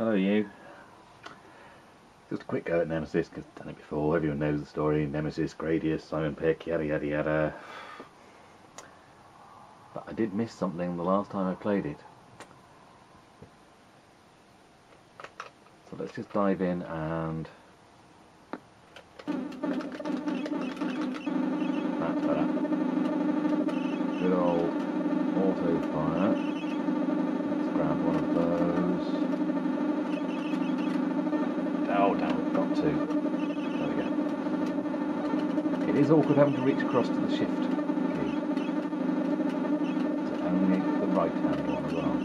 Hello you. Just a quick go at Nemesis, because I've done it before, everyone knows the story, Nemesis, Gradius, Simon Peck, yada yada yada. But I did miss something the last time I played it. So let's just dive in and... That's better. Good old auto fire. Let's grab one of those. Oh damn, we've got two. There we go. It is awkward having to reach across to the shift key. It's only the right hand one as well.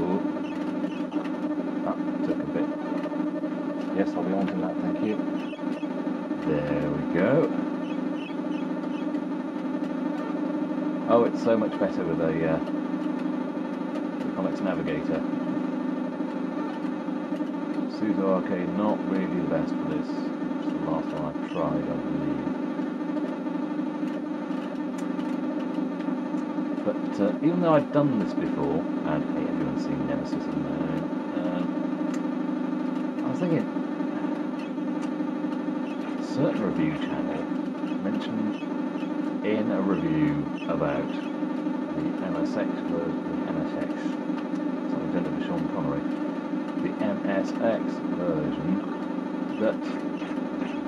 Ooh. That took a bit. Yes, I'll be wanting that, thank you. There we go. Oh, it's so much better with a Comics Navigator. C64 Arcade, not really the best for this. It's the last one I've tried, I believe. But even though I'd done this before, and hey, everyone's seen Nemesis in there, I was thinking, a certain review channel mentioned in a review about the MSX version, the MSX, something intended for Sean Connery, the MSX version, that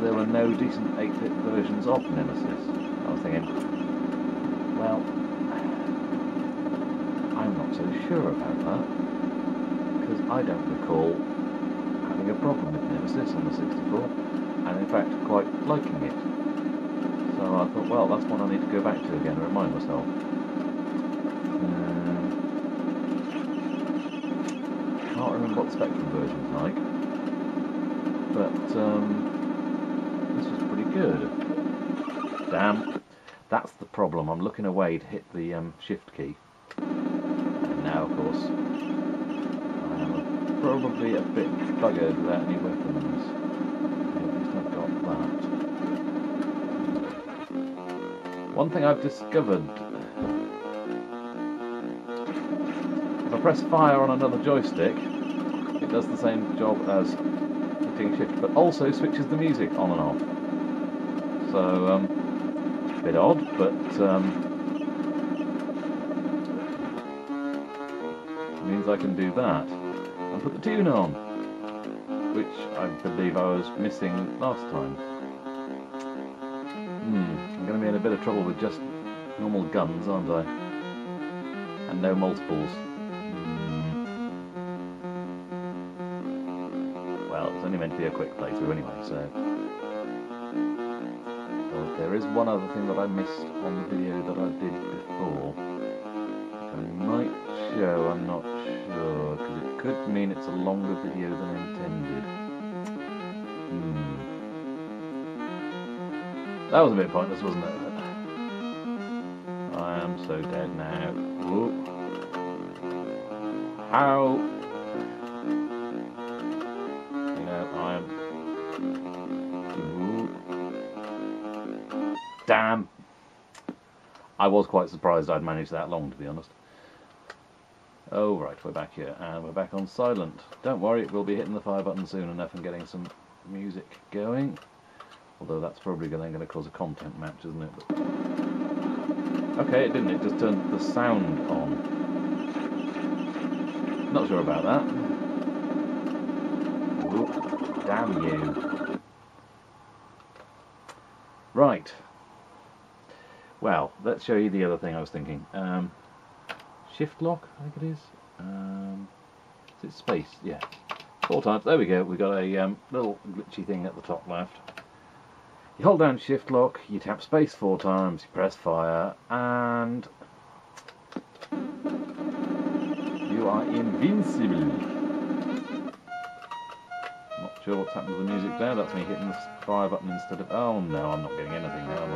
there were no decent 8-bit versions of Nemesis. I was thinking, well, I'm not so sure about that, because I don't recall having a problem with Nemesis on the 64, and in fact quite liking it. So I thought, well, that's one I need to go back to again and remind myself. Can't remember what the Spectrum version's like, but this was pretty good. Damn, that's the problem. I'm looking away to hit the shift key, and now, of course, I am probably a bit buggered without any weapons. At least I've got that. One thing I've discovered, if I press fire on another joystick, it does the same job as hitting shift, but also switches the music on and off. So, a bit odd, but means I can do that and put the tune on, which I believe I was missing last time. I'm going to be in a bit of trouble with just normal guns, aren't I? And no multiples. Well, it's only meant to be a quick playthrough anyway, so... But there is one other thing that I missed on the video that I did before. I might show, I'm not sure, because it could mean it's a longer video than intended. That was a bit pointless, wasn't it? I am so dead now. Ooh. How? You know, I am... Ooh. Damn! I was quite surprised I'd managed that long, to be honest. Oh, right, we're back here, and we're back on silent. Don't worry, we'll be hitting the fire button soon enough and getting some music going. Although that's probably going to cause a content match, isn't it? But... okay, it didn't. It just turned the sound on. Not sure about that. Ooh, damn you. Right. Well, let's show you the other thing I was thinking. Shift lock, I think it is. Is it space? Yeah. 4 times. There we go. We've got a little glitchy thing at the top left. You hold down shift lock, you tap space 4 times, you press fire, and you are invincible. Not sure what's happened to the music there. That's me hitting the fire button instead of... oh no, I'm not getting anything now, am I?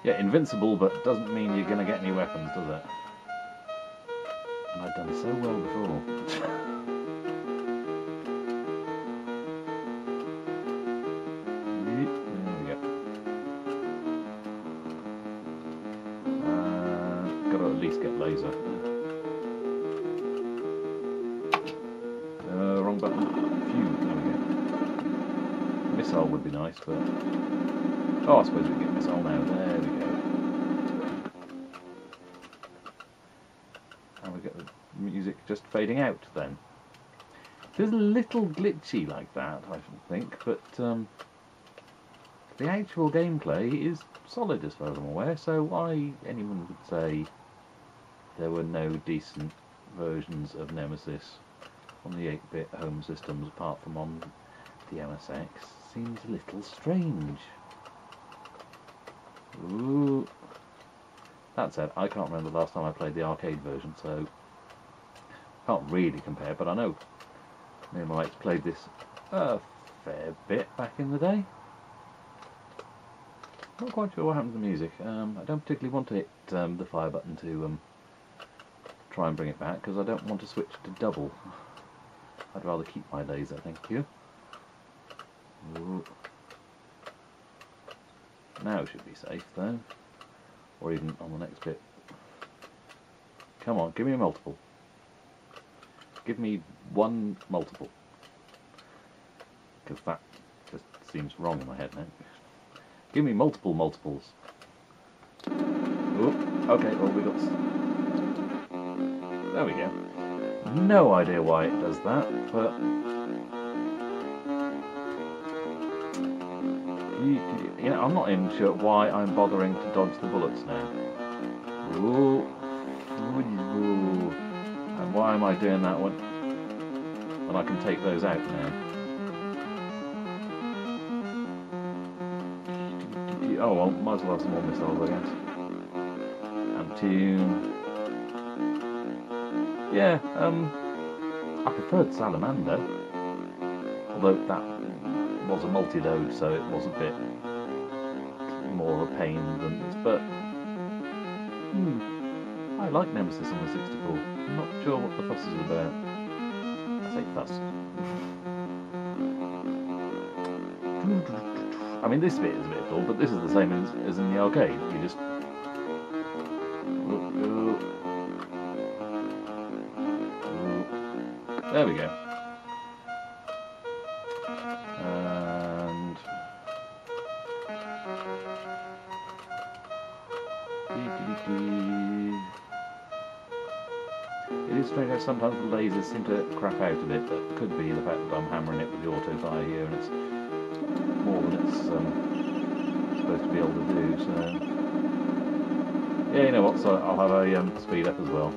Yeah, invincible, but doesn't mean you're going to get any weapons, does it? And I've done so well before. Got to at least get laser. missile would be nice, but... Oh, I suppose we can get a missile now. There we go. And we get the music just fading out then. It's a little glitchy like that, I think, but the actual gameplay is solid as far as I'm aware, so why anyone would say there were no decent versions of Nemesis on the 8-bit home systems apart from on the MSX seems a little strange. Ooh. That said, I can't remember the last time I played the arcade version, so I can't really compare, but I know me and my mates played this a fair bit back in the day. Not quite sure what happened to the music. I don't particularly want to hit the fire button to try and bring it back, because I don't want to switch to double. I'd rather keep my laser, thank you. Ooh. Now should be safe though, or even on the next bit. Come on, give me a multiple. Give me one multiple, because that just seems wrong in my head now. Give me multiple multiples. Ooh, okay, well we got... There we go. No idea why it does that, but... You know, I'm not even sure why I'm bothering to dodge the bullets now. Ooh. Ooh. And why am I doing that when I can take those out now? Oh well, might as well have some more missiles, I guess. And tune. Yeah, I preferred Salamander, although that was a multi-load, so it was a bit more of a pain than this, but I like Nemesis on the 64. I'm not sure what the fuss is about. I say fuss. I mean, this bit is a bit dull, but this is the same as in the arcade. You just... There we go. And... It is strange how sometimes the lasers seem to crap out a bit, but it could be the fact that I'm hammering it with the auto fire here and it's more than it's supposed to be able to do, so... Yeah, you know what, so I'll have a speed up as well.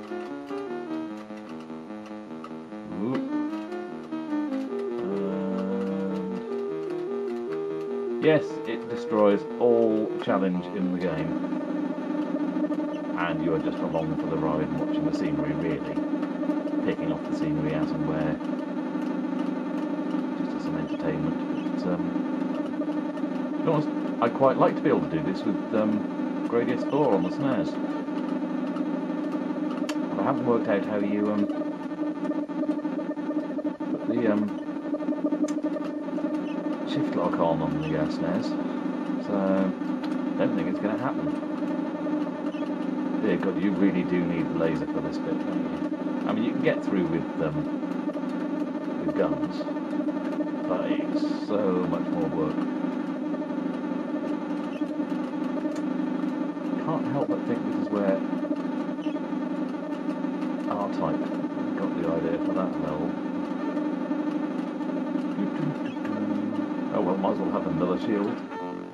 Yes, it destroys all challenge in the game, and you are just along for the ride and watching the scenery, really, picking off the scenery as and where, just as some entertainment. But, to be honest, I'd quite like to be able to do this with Gradius 4 on the SNES, but I haven't worked out how you put the shift lock on the SNES, so I don't think it's going to happen. Dear God, you really do need the laser for this bit, don't you? I mean, you can get through with guns, but it's so much more work. Can't help but think this is where R-Type got the idea for that level. Oh well, might as well have another shield.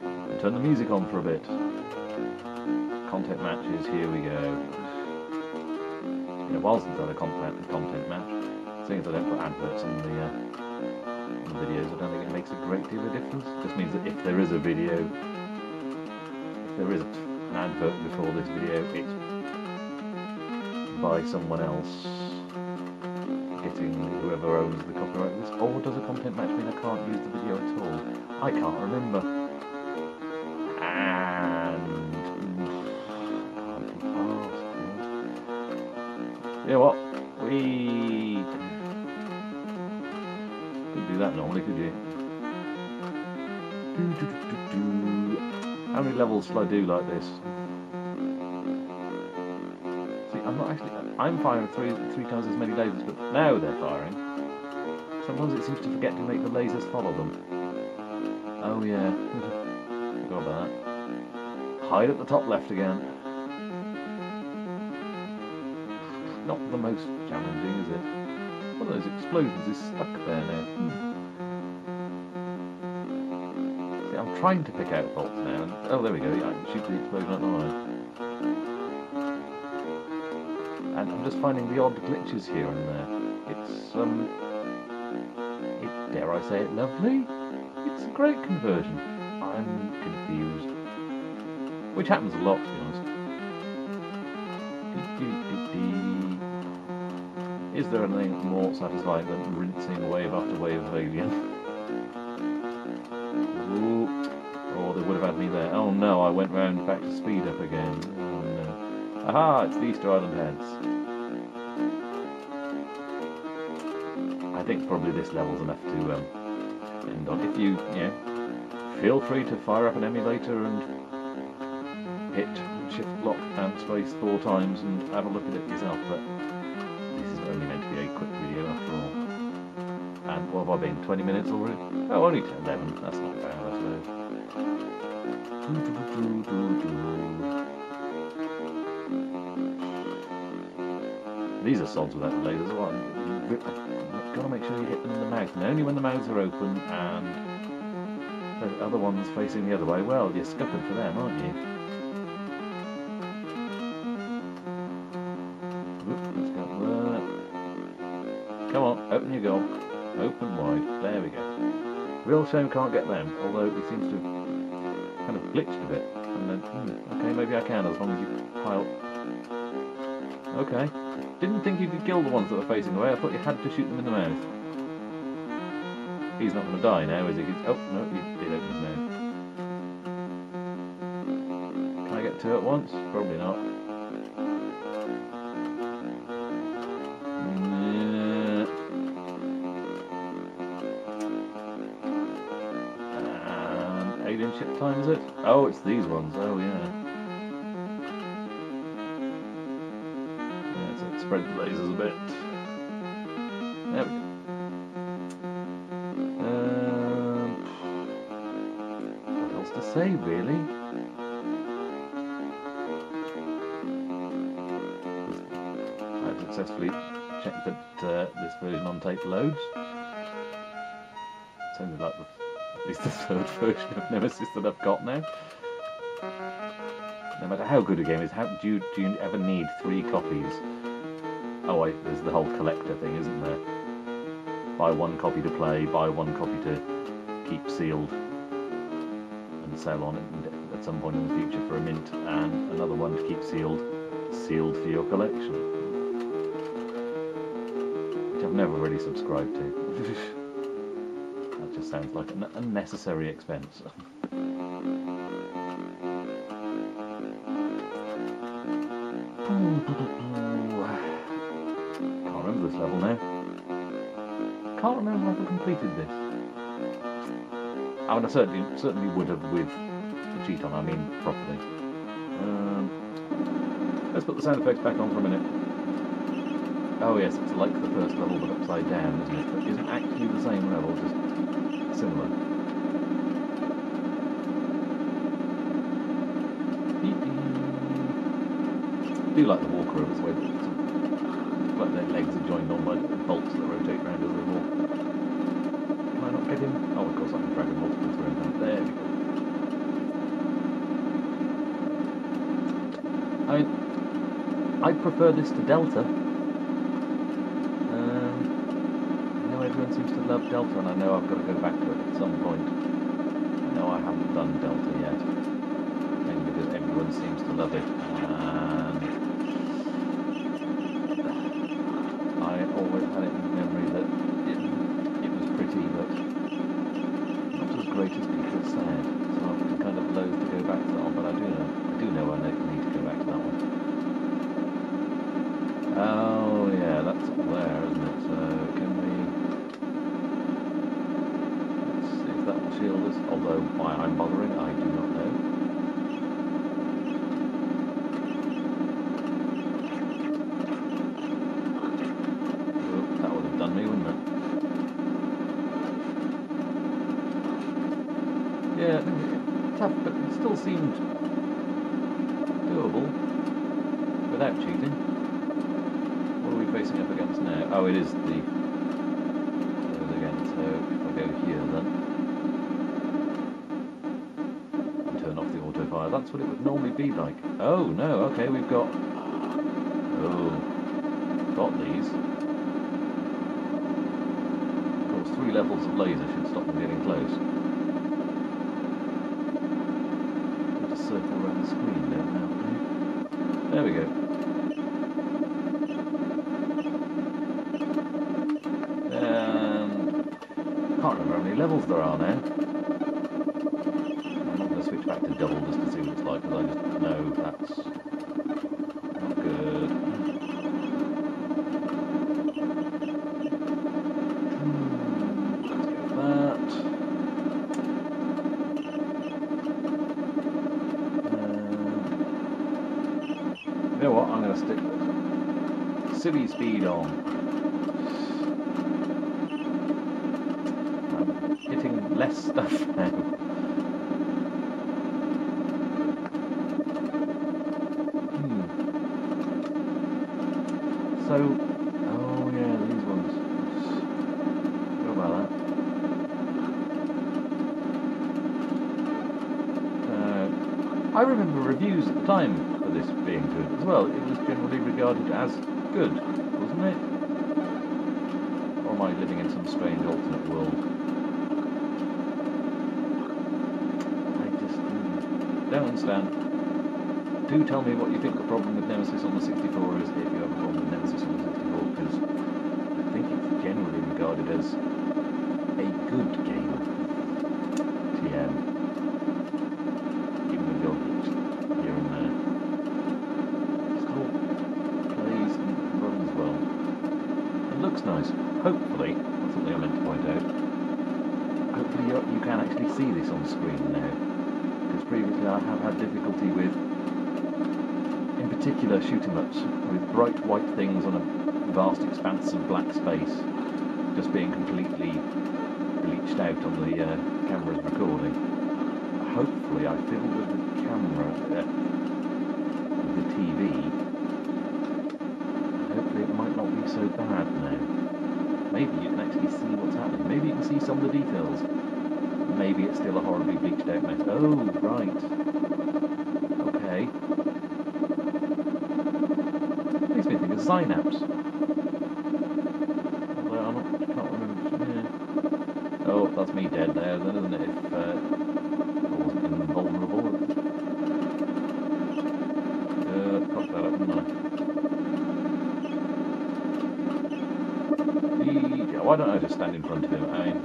And turn the music on for a bit. Content matches, here we go. It's been a while since I had a content match. Seeing as I don't put adverts on the videos, I don't think it makes a great deal of difference. It just means that if there is a video, if there is an advert before this video, it's by someone else. Getting whoever owns the copyright of this, or does a content match mean I can't use the video at all? I can't remember. And can't be fast. You know what? We couldn't do that normally, could you? How many levels shall I do like this? I'm firing three times as many lasers, but now they're firing. Sometimes it seems to forget to make the lasers follow them. Oh yeah, forgot about that. Hide at the top left again. Not the most challenging, is it? One of those explosions is stuck there now. See, I'm trying to pick out faults now. And, oh, there we go. Yeah, I can shoot the explosion at the line. And I'm just finding the odd glitches here and there. It's dare I say it, lovely? It's a great conversion. I'm confused. Which happens a lot, to be honest. Is there anything more satisfying than rinsing wave after wave of alien? Ooh. Oh, they would have had me there. Oh no, I went round back to speed up again. Oh no. Aha, it's the Easter Island heads. I think probably this level's enough to end on. If you feel free to fire up an emulator and hit shift block and space 4 times and have a look at it yourself, but this is only meant to be a quick video after all. And what have I been, 20 minutes already? Oh, only 11, that's not bad, I suppose. These are sods without the lasers. Well, you've got to make sure you hit them in the mouth, and only when the mouths are open and the other ones facing the other way. Well, you're scuppered for them, aren't you? Let's go there. Come on, open your goal. Open wide. There we go. Real shame can't get them, although he seems to have kind of glitched a bit. And then, okay, maybe I can as long as you pile. Okay. Didn't think you could kill the ones that were facing away. I thought you had to shoot them in the mouth. He's not going to die now, is he? Oh, no, he did open his mouth. Can I get 2 at once? Probably not. And alien ship time, is it? Oh, it's these ones. Oh, yeah. Spread the lasers a bit. There we go. What else to say, really? I've successfully checked that this version on tape loads. It's only like at least the 3rd version of Nemesis that I've got now. No matter how good a game is, do you ever need 3 copies? Oh wait, there's the whole collector thing, isn't there? Buy 1 copy to play, buy 1 copy to keep sealed and sell on it at some point in the future for a mint, and another one to keep sealed for your collection. Which I've never really subscribed to. That just sounds like an unnecessary expense. This level now. Can't remember if I completed this. I mean, I certainly would have with the cheat on, I mean properly. Let's put the sound effects back on for a minute. Oh yes, it's like the first level but upside down, isn't it? But isn't actually the same level, just similar. I do like the walker as well. Like their legs are joined on by bolts that rotate around as they walk. Can I not get him? Oh, of course I can drag him multiple through him. There we go. I prefer this to Delta. I know everyone seems to love Delta, and I know I've got to go back to it at some point. I know I haven't done Delta yet, mainly because everyone seems to love it. I always had it in memory that it was pretty, but not as great as people have said. So I've been kind of loath to go back to that one, but I do know I need to go back to that one. Oh yeah, that's up there, isn't it? So can we? Let's see if that will shield us. Although why I'm bothering, I do not know. tough, but it still seemed doable without cheating. What are we facing up against now? Oh, it is the those again. So if I go here then and turn off the auto fire, that's what it would normally be like. Oh no, okay, we've got these. Of course, 3 levels of laser should stop them getting close. Just circle around the screen there now. There we go. Can't remember how many levels there are now. I'm not going to switch back to double just to see what it's like, because I just know that's not good. Let's go that. You know what? I'm going to stick silly speed on. Less stuff now. So, oh yeah, these ones. Go about that. I remember reviews at the time for this being good as well. It was generally regarded as good, wasn't it? Or am I living in some strange alternate world? Don't understand. Do tell me what you think the problem with Nemesis on the 64 is, if you have a problem with Nemesis on the 64, because I think it's generally regarded as a good game. TM. Even with the odd glitch here and there. Still plays and runs well. It looks nice. Hopefully, that's something I meant to point out. Hopefully you can actually see this on screen now. Because previously I have had difficulty with, in particular, shoot-em-ups with bright white things on a vast expanse of black space just being completely bleached out on the camera's recording. Hopefully I feel with the camera, with the TV, hopefully it might not be so bad now. Maybe you can actually see what's happening. Maybe you can see some of the details. Maybe it's still a horribly bleached out mess. Oh, right. Okay. Makes me think of Synapse. Although I can't remember. Yeah. Oh, that's me dead there, then, isn't it? If I wasn't invulnerable. Cocked that up, didn't I? Why don't I just stand in front of him? I mean,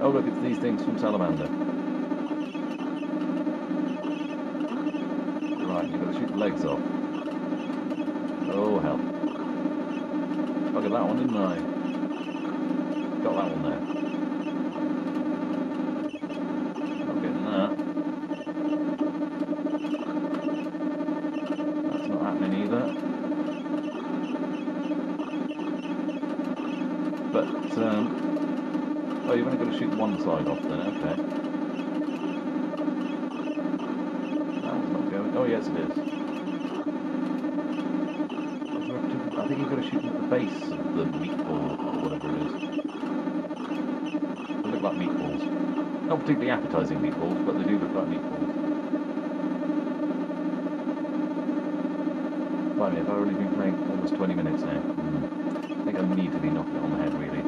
oh look, it's these things from Salamander. Right, you've got to shoot the legs off. Oh hell. Buggered that one, didn't I? Got that one there. Not getting that. That's not happening either. But, oh, you've only got to shoot one side off then, okay. That one's not going. Oh, yes, it is. I think you've got to shoot at the base of the meatball, or whatever it is. They look like meatballs. Not particularly appetising meatballs, but they do look like meatballs. Blimey, I've already been playing almost 20 minutes now. I think I need to be knocking it on the head, really.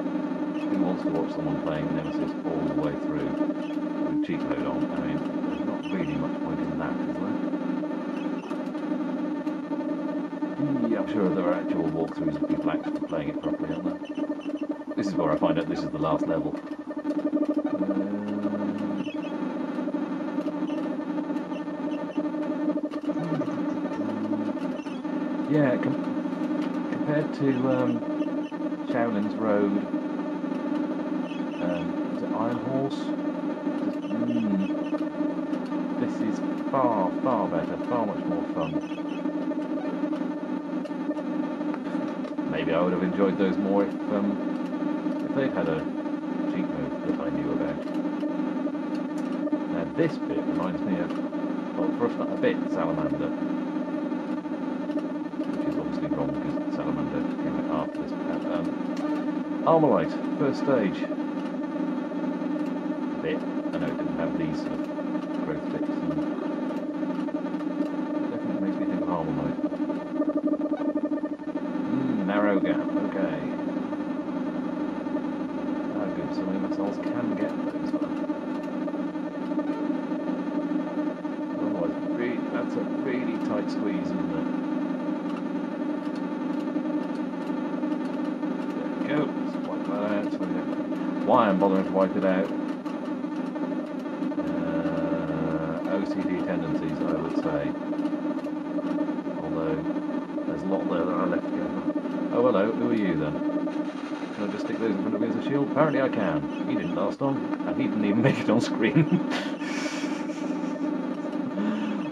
Who wants to watch someone playing Nemesis all the way through with cheat code on? I mean, there's not really much point in that, is there? Yeah, I'm sure there are actual walkthroughs of people actually playing it properly, aren't there? This is where I find out this is the last level. Yeah, compared to Shaolin's Road, is it Iron Horse? This is far, far better, far much more fun. Maybe I would have enjoyed those more if they'd had a cheat mode that I knew about. Now This bit reminds me of, well, for a bit, Salamander. Which is obviously wrong because Salamander came out after this. Armalite, first stage. A bit. I know it didn't have these sort of growth bits. Definitely makes me think of Armalite. Narrow gap, okay. How good so many missiles can get those ones. That's a really tight squeeze, isn't it? There we go. Let's wipe that out. So why I'm bothering to wipe it out? OCD tendencies, I would say. Although there's a lot there that I left to go. Oh, hello. Who are you then? Can I just stick those in front of me as a shield? Apparently I can. He didn't last long, and he didn't even make it on screen.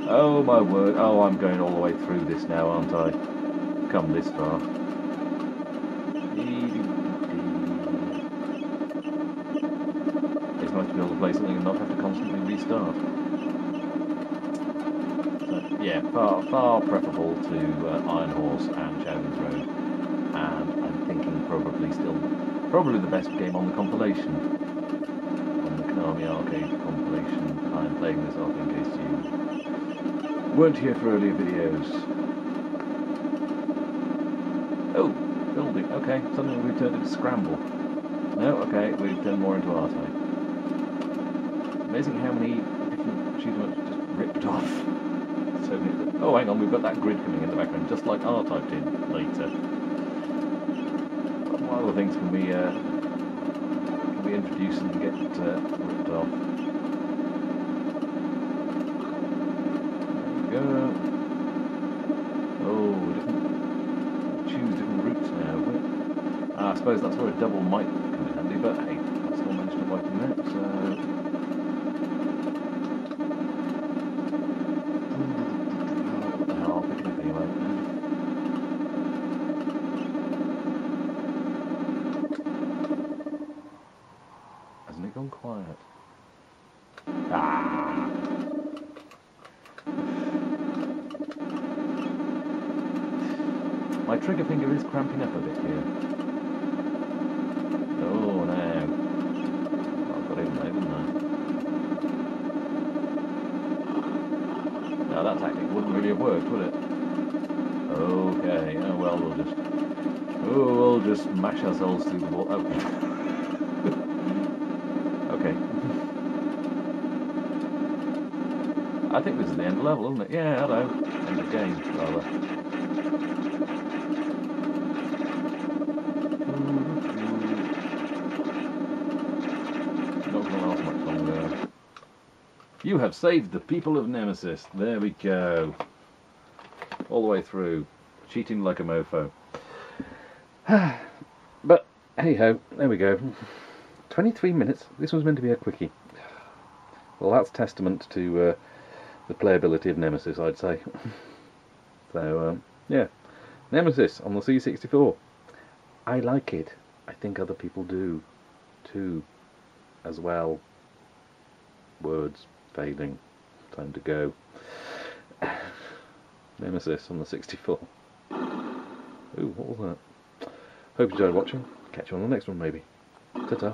Oh my word, oh I'm going all the way through this now, aren't I? Come this far. It's nice to be able to play something and not have to constantly restart. So, yeah, far preferable to Iron Horse and Shadow's Road. And I'm thinking probably the best game on the compilation. On the Konami Arcade compilation. I'm playing this off in case you weren't here for earlier videos. Oh, building. Okay, suddenly we've turned into Scramble. No, okay, we've turned more into R-Type. Amazing how many different achievements just ripped off. So many. Oh, hang on, we've got that grid coming in the background, just like R-Type did later. What other things can we introduce and get ripped off? Oh, choose different routes now. I suppose that's where a double might come in handy, but hey, I still managed to wipe him out, so... What the hell, I'll pick it up anyway. Hasn't it gone quiet? Ah! My trigger finger is cramping up a bit here. Oh no. I've got him there, didn't I? Now that tactic wouldn't really have worked, would it? Okay, oh well, we'll just mash ourselves through the wall. Oh. Okay. I think this is the end level, isn't it? Yeah, hello. End of game, rather. You have saved the people of Nemesis. There we go. All the way through. Cheating like a mofo. But, hey-ho, there we go. 23 minutes. This was meant to be a quickie. Well, that's testament to the playability of Nemesis, I'd say. So, yeah. Nemesis on the C64. I like it. I think other people do, too, as well. Words fading. Time to go. Nemesis on the 64. Ooh, what was that? Hope you enjoyed watching. Catch you on the next one, maybe. Ta-ta.